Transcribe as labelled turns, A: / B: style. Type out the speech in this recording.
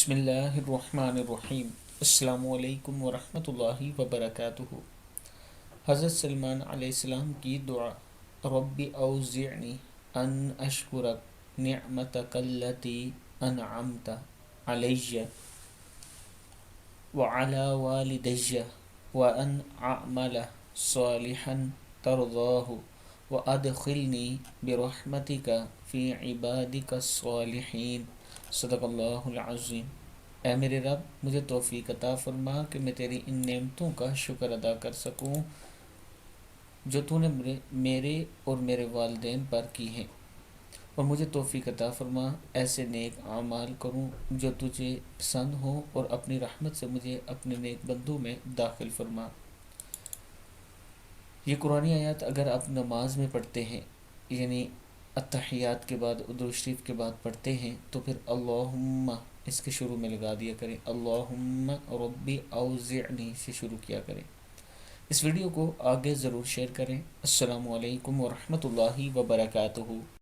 A: بسم اللہ الرحمن الرحیم۔ السلام علیکم ورحمۃ اللہ وبرکاتہ۔ حضرت سلمان علیہ السلام کی دعا: رب اوزعنی ان اشکر نعمتک التی انعمت علی وعلی والدی وان اعمل صالحا ترضاہ وادخلنی برحمتک فی عبادک الصالحین۔ صدق اللہ العظیم۔ اے میرے رب، مجھے توفیق عطا فرما کہ میں تیری ان نعمتوں کا شکر ادا کر سکوں جو تو نے میرے اور میرے والدین پر کی ہیں، اور مجھے توفیق عطا فرما ایسے نیک اعمال کروں جو تجھے پسند ہوں، اور اپنی رحمت سے مجھے اپنے نیک بندوں میں داخل فرما۔ یہ قرآن آیات اگر آپ نماز میں پڑھتے ہیں، یعنی اتحیات کے بعد درود شریف کے بعد پڑھتے ہیں، تو پھر اللہم اس کے شروع میں لگا دیا کریں، اللہم ربی اوزعنی سے شروع کیا کریں۔ اس ویڈیو کو آگے ضرور شیئر کریں۔ السلام علیکم ورحمۃ اللہ وبرکاتہ۔